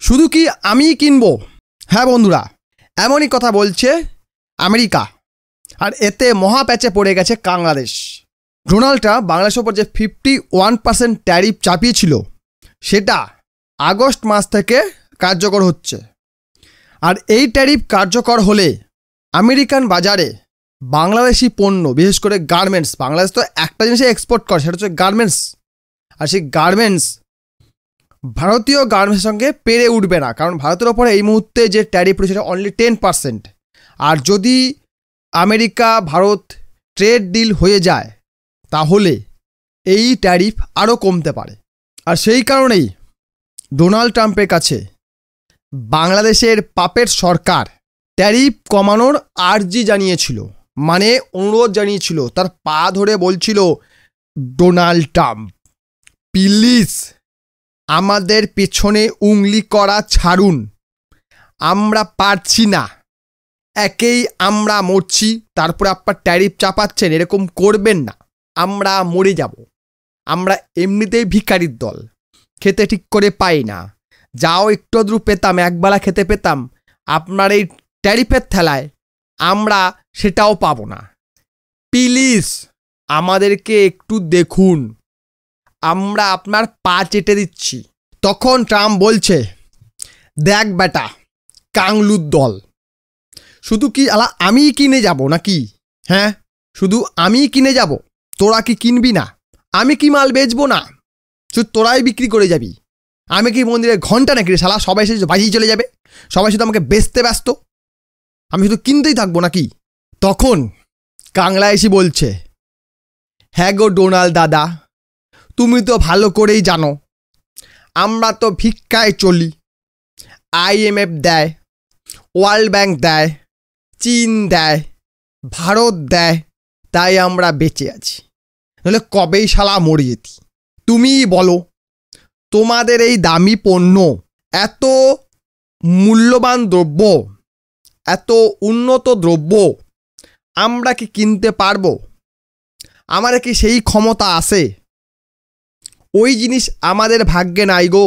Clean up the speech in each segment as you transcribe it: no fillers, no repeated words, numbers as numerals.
শুধু কি আমিই কিনবো? হ্যাঁ বন্ধুরা, এমনই কথা বলছে আমেরিকা, আর এতে মহা প্যাচে পড়ে গেছে বাংলাদেশ। ডোনাল্ড ট্রাম্প বাংলাদেশের ওপর যে 51% ট্যারিফ চাপিয়েছিল সেটা আগস্ট মাস থেকে কার্যকর হচ্ছে। আর এই ট্যারিফ কার্যকর হলে আমেরিকান বাজারে বাংলাদেশি পণ্য, বিশেষ করে গার্মেন্টস, বাংলাদেশ তো একটা জিনিসে এক্সপোর্ট করে, সেটা হচ্ছে গার্মেন্টস, আর সেই গার্মেন্টস ভারতীয় গার্মেন্টসের সঙ্গে পেরে উঠবে না, কারণ ভারতের ওপরে এই মুহূর্তে যে ট্যারিফ রয়েছে সেটা অনলি 10%। আর যদি আমেরিকা ভারত ট্রেড ডিল হয়ে যায় তাহলে এই ট্যারিফ আরও কমতে পারে। আর সেই কারণেই ডোনাল্ড ট্রাম্পের কাছে বাংলাদেশের পাপের সরকার ট্যারিফ কমানোর আর্জি জানিয়েছিল, মানে অনুরোধ জানিয়েছিল, তার পা ধরে বলছিল, ডোনাল্ড ট্রাম্প প্লিজ আমাদের পেছনে উংলি করা ছাড়ুন, আমরা পারছি না, একেই আমরা মরছি, তারপরে আপনার ট্যারিফ চাপাচ্ছেন, এরকম করবেন না, আমরা মরে যাব, আমরা এমনিতেই ভিখারির দল, খেতে ঠিক করে পাই না, যাও একটু আধটু পেতাম, একবেলা খেতে পেতাম, আপনার এই ট্যারিফের ঠেলায় আমরা সেটাও পাবো না, প্লিজ আমাদেরকে একটু দেখুন, আমরা আপনার পা চেটে দিচ্ছি। তখন ট্রাম্প বলছে, দেখ বেটা কাংলুর দল, শুধু কি আমি কিনে যাব নাকি? হ্যাঁ, শুধু আমি কিনে যাব, তোরা কি কিনবি না? আমি কি মাল বেচবো না? শুধু তোরাই বিক্রি করে যাবি? আমি কি মন্দিরের ঘন্টা নাকি রে শালা? সবাই এসে বাজিয়ে চলে যাবে, সবাই শুধু আমাকে বেচতে ব্যস্ত, আমি শুধু কিনতেই থাকবো নাকি? তখন কাংলা এসে বলছে, হ্যাঁ গো ডোনাল্ড দাদা, তুমি তো ভালো করেই জানো আমরা তো ভিক্ষায় চলি, IMF দেয়, ওয়ার্ল্ড ব্যাংক দেয়, চীন দেয়, ভারত দেয়, তাই আমরা বেঁচে আছি, নাহলে কবেই শালা মরে যেতি। তুমিই বলো, তোমাদের এই দামি পণ্য, এত মূল্যবান দ্রব্য, এত উন্নত দ্রব্য আমরা কি কিনতে পারবো? আমাদের কি সেই ক্ষমতা আছে? ওই জিনিস আমাদের ভাগ্যে নাই গো।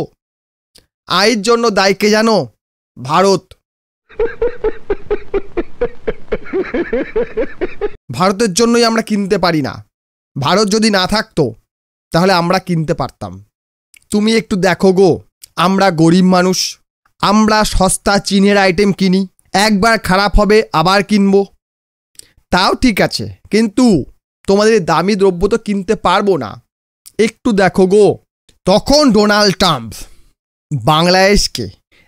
আয়ের জন্য দায় কে জানো? ভারত। ভারতের জন্যই আমরা কিনতে পারি না। ভারত যদি না থাকতো তাহলে আমরা কিনতে পারতাম। তুমি একটু দেখো গো, আমরা গরিব মানুষ, আমরা সস্তা চীনের আইটেম কিনি, একবার খারাপ হবে আবার কিনবো, তাও ঠিক আছে, কিন্তু তোমাদের দামি দ্রব্য তো কিনতে পারবো না, একটু দেখো গো। তখন ডোনাল্ড ট্রাম্প বাংলাদেশকে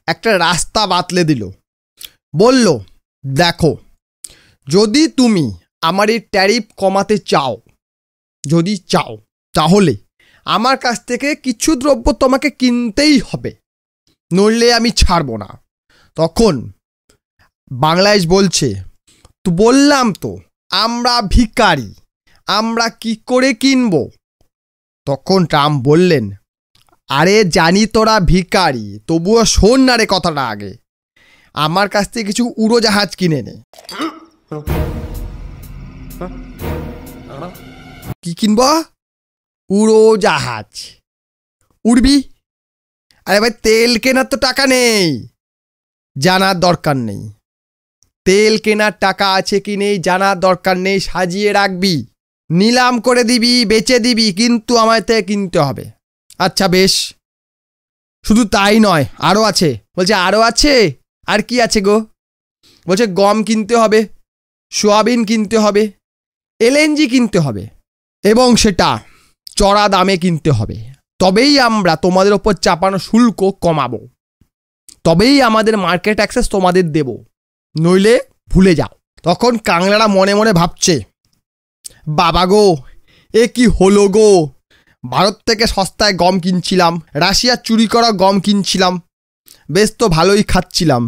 একটা রাস্তা বাতলে দিল, বলল, দেখো যদি তুমি আমার এই ট্যারিফ কমাতে চাও, যদি চাও, তাহলে আমার কাছ থেকে কিছু দ্রব্য তোমাকে কিনতেই হবে, নইলে আমি ছাড়বো না। তখন বাংলাদেশ বলছে, তো বললাম তো আমরা ভিখারি, আমরা কি করে কিনবো? তখন ট্রাম্প বললেন, আরে জানি তোরা ভিখারি, তবুও শোন না রে কথাটা আগে, আমার কাছ থেকে কিছু উড়োজাহাজ কিনে নে। কি কিনবো? উড়োজাহাজ। উড়বি? আরে ভাই তেল কেনার তো টাকা নেই, জানার দরকার নেই, তেল কেনার টাকা আছে কি নেই জানার দরকার নেই, সাজিয়ে রাখবি, নিলাম করে দিবি, বেচে দিবি, কিন্তু আমার থেকে কিনতে হবে। আচ্ছা বেশ, শুধু তাই নয়, আরও আছে। বলছে আরও আছে? আর কি আছে গো? বলছে গম কিনতে হবে, সোয়াবিন কিনতে হবে, LNG কিনতে হবে, এবং সেটা চড়া দামে কিনতে হবে, তবেই আমরা তোমাদের ওপর চাপানো শুল্ক কমাবো, তবেই আমাদের মার্কেট অ্যাক্সেস তোমাদের দেব, নইলে ভুলে যাও। তখন কাংলারা মনে মনে ভাবছে, বাবা গো, এ কি হলো গো, ভারত থেকে সস্তায় গম কিনছিলাম, রাশিয়ার চুরি করা গম কিনছিলাম, বেশ তো ভালোই খাচ্ছিলাম,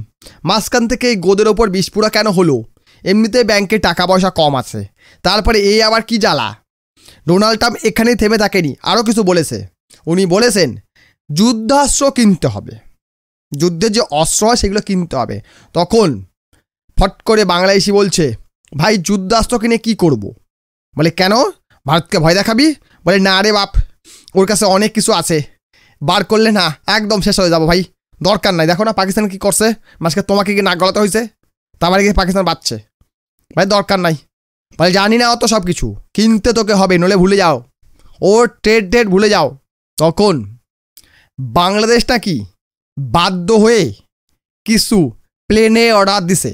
মাঝখান থেকে এই গোদের ওপর বিস্ফোরা কেন হলো? এমনিতে ব্যাংকে টাকা পয়সা কম আছে, তারপরে এই আবার কি জ্বালা? ডোনাল্ড ট্রাম্প এখানেই থেমে থাকেনি, আরও কিছু বলেছে। উনি বলেছেন যুদ্ধাস্ত্র কিনতে হবে, যুদ্ধের যে অস্ত্র হয় সেগুলো কিনতে হবে। তখন ফট করে বাংলাদেশি বলছে, ভাই যুদ্ধাস্ত্র কিনে কি করব? বলে কেন, ভারতকে ভয় দেখাবি? বলে না রে বাপ, ওর কাছে অনেক কিছু আছে, বার করলে না একদম শেষ হয়ে যাবো ভাই, দরকার নাই। দেখো না পাকিস্তান কি করছে, মাঝকে তোমাকে কি নাক গলাতে হয়েছে, তারপরে গিয়ে পাকিস্তান বাঁচছে। ভাই দরকার নাই, ভাই জানি না অত সব কিছু, কিনতে তোকে হবে, নলে ভুলে যাও, ওর ট্রেড ভুলে যাও। তখন বাংলাদেশ নাকি বাধ্য হয়ে কিছু প্লেনে অর্ডার দিছে,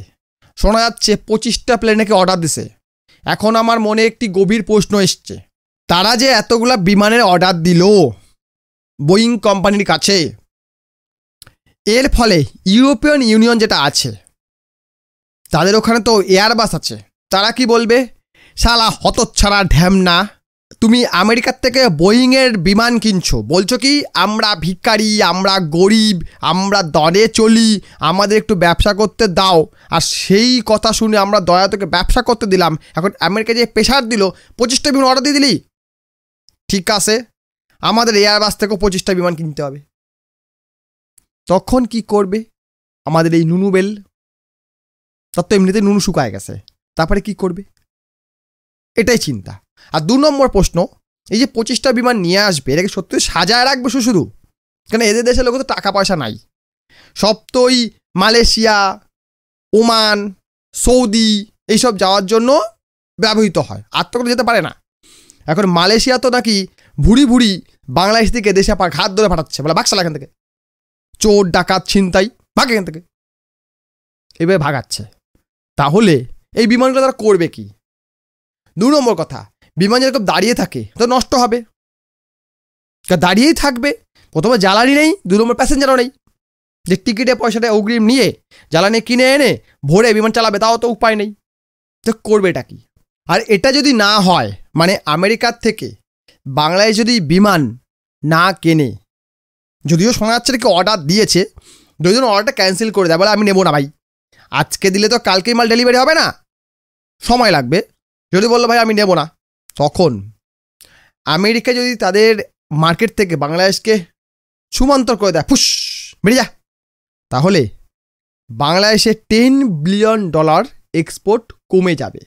শোনা যাচ্ছে 25টা প্লেনেকে অর্ডার দিছে। এখন আমার মনে একটি গভীর প্রশ্ন এসছে, তারা যে এতগুলা বিমানের অর্ডার দিল বোয়িং কোম্পানির কাছে, এর ফলে ইউরোপিয়ান ইউনিয়ন যেটা আছে তাদের ওখানে তো এয়ারবাস আছে, তারা কি বলবে, শালা হতচ্ছাড়া ঢ্যামনা, তুমি আমেরিকার থেকে বোয়িংয়ের বিমান কিনছো, বলছো কি আমরা ভিখারি, আমরা গরিব, আমরা দরে চলি, আমাদের একটু ব্যবসা করতে দাও। আর সেই কথা শুনে আমরা দয়া তোকে ব্যবসা করতে দিলাম, এখন আমেরিকা যে প্রেশার দিল 25টা বিমান অর্ডার দিয়ে দিলি, ঠিক আছে আমাদের এয়ারবাস থেকেও 25টা বিমান কিনতে হবে। তখন কি করবে আমাদের এই নুনু বেল, তার তো এমনিতে নুনু শুকায় গেছে, তারপরে কি করবে, এটাই চিন্তা। আর 2 নম্বর প্রশ্ন, এই যে 25টা বিমান নিয়ে আসবে, এটাকে সত্যি সাজায় রাখবে শুধু, কেন এদের দেশের লোক তো টাকা পয়সা নাই, সব তো ওই মালয়েশিয়া, ওমান, সৌদি এইসব যাওয়ার জন্য ব্যবহৃত হয়, আর তো যেতে পারে না। এখন মালয়েশিয়া তো নাকি ভুড়ি ভুড়ি বাংলাদেশ থেকে দেশে ঘাত ধরে পাঠাচ্ছে, বলে বাক্সালা এখান থেকে, চোর ডাকাত ছিনতাই ভাগ এখান থেকে, এভাবে ভাগাচ্ছে। তাহলে এই বিমানগুলো তারা করবে কি? 2 নম্বর কথা, বিমান যেরকম দাঁড়িয়ে থাকে তো নষ্ট হবে, দাঁড়িয়েই থাকবে, প্রথমে জ্বালানি নেই, 2 নম্বর প্যাসেঞ্জারও নেই, যে টিকিটে পয়সাটা অগ্রিম নিয়ে জ্বালানি কিনে এনে ভরে বিমান চালাবে, তাও তো উপায় নেই, তো করবে এটা কি? আর এটা যদি না হয়, মানে আমেরিকার থেকে বাংলাদেশ যদি বিমান না কেনে, যদিও শোনা যাচ্ছে কি অর্ডার দিয়েছে, দুজন অর্ডারটা ক্যান্সেল করে দেয়, বলে আমি নেবো না ভাই, আজকে দিলে তো কালকেই মাল ডেলিভারি হবে না, সময় লাগবে। যদি বললো ভাই আমি নেব না, তখন আমেরিকা যদি তাদের মার্কেট থেকে বাংলাদেশকে ছুমান্তর করে দেয়, ফুস বেরিয়ে যা, তাহলে বাংলাদেশে $10 বিলিয়ন এক্সপোর্ট কমে যাবে।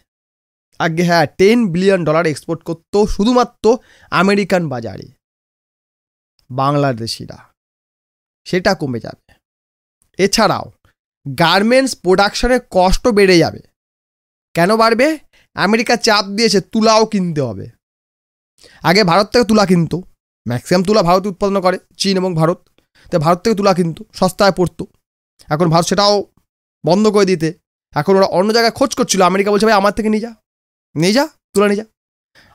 আগে হ্যাঁ, $10 বিলিয়ন এক্সপোর্ট করতো শুধুমাত্র আমেরিকান বাজারে বাংলাদেশিরা, সেটা কমে যাবে। এছাড়াও গার্মেন্টস প্রোডাকশনের কষ্টও বেড়ে যাবে। কেন বাড়বে? আমেরিকা চাপ দিয়েছে তুলাও কিনতে হবে। আগে ভারত থেকে তুলা কিনতো, ম্যাক্সিমাম তুলা ভারত উৎপাদন করে, চীন এবং ভারত, তাই ভারত থেকে তুলা কিনতো, সস্তায় পড়তো। এখন ভারত সেটাও বন্ধ করে দিতে এখন ওরা অন্য জায়গায় খোঁজ করছিল, আমেরিকা বলছে ভাই আমার থেকে নিয়ে যা তুলা নিয়ে যা।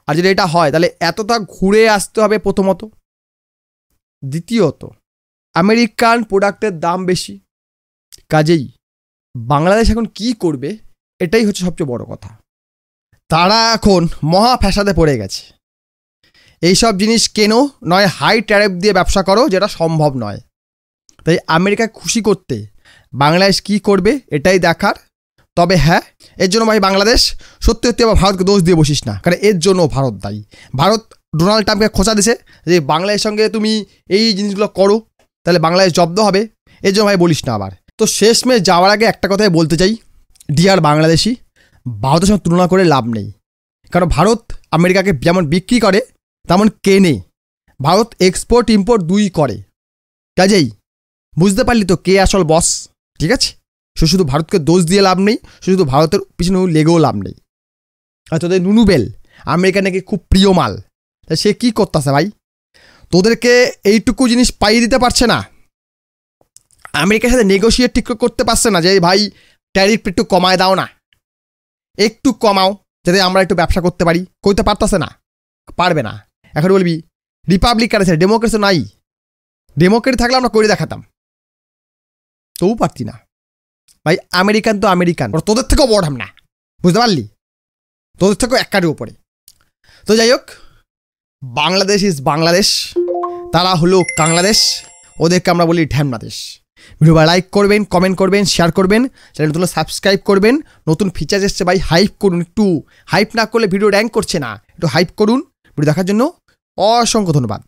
আর যদি এটা হয় তাহলে এতটা ঘুরে আসতে হবে প্রথমত, দ্বিতীয়ত আমেরিকান প্রোডাক্টের দাম বেশি, কাজেই বাংলাদেশ এখন কি করবে এটাই হচ্ছে সবচেয়ে বড় কথা। তারা এখন মহা ফ্যাসাদে পড়ে গেছে, এইসব জিনিস কেনো, নয় হাই ট্যারিফ দিয়ে ব্যবসা করো, যেটা সম্ভব নয়। তাই আমেরিকা খুশি করতে বাংলাদেশ কি করবে এটাই দেখার। তবে হ্যাঁ, এর জন্য ভাই বাংলাদেশ সত্যি সত্যি আবার ভারতকে দোষ দিয়ে বসিস না, কারণ এর জন্য ভারত দায়ী। ভারত ডোনাল্ড ট্রাম্পকে খোঁচা দিছে যে বাংলাদেশের সঙ্গে তুমি এই জিনিসগুলো করো তাহলে বাংলাদেশ জব্দ হবে, এর জন্য ভাই বলিস না আবার। তো শেষমেশ যাওয়ার আগে একটা কথাই বলতে চাই, ডিয়ার বাংলাদেশি, ভারতের সঙ্গে তুলনা করে লাভ নেই, কারণ ভারত আমেরিকাকে যেমন বিক্রি করে তেমন কেনে, ভারত এক্সপোর্ট ইম্পোর্ট দুই করে। কাজেই বুঝতে পারলি তো কে আসল বস, ঠিক আছে? শুধু ভারতকে দোষ দিয়ে লাভ নেই, শুধু ভারতের পিছনে লেগেও লাভ নেই। আর তোদের নুনুবেল আমেরিকা নাকি খুব প্রিয় মাল, তা সে কী করতেছে ভাই? তোদেরকে এইটুকু জিনিস পাইয়ে দিতে পারছে না, আমেরিকার সাথে নেগোশিয়েট ঠিক করতে পারছে না যে ভাই ট্যারিফ একটু কমায় দাও না, একটু কমাও যাতে আমরা একটু ব্যবসা করতে পারি, করতে পারতেছে না, পারবে না। এখন বলবি রিপাবলিকান আছে, ডেমোক্রেসি নাই, ডেমোক্রেট থাকলে আমরা করে দেখাতাম, তবু পারতি না ভাই। আমেরিকান তো আমেরিকান, ওরা তোদের থেকেও বড় না, বুঝতে পারলি? তোদের থেকেও এক কাঠের উপরে। তো যাই হোক, বাংলাদেশ ইজ বাংলাদেশ, তারা হলো বাংলাদেশ, ওদেরকে আমরা বলি ঢ্যামনাদেশ। ভিডিও লাইক করবেন, কমেন্ট করবেন, শেয়ার করবেন, চ্যানেল নতুন সাবস্ক্রাইব করবেন। নতুন ফিচার এসছে ভাই, হাইপ করুন একটু, হাইপ না করলে ভিডিও র্যাঙ্ক করছে না, একটু হাইপ করুন। ভিডিও দেখার জন্য অসংখ্য ধন্যবাদ।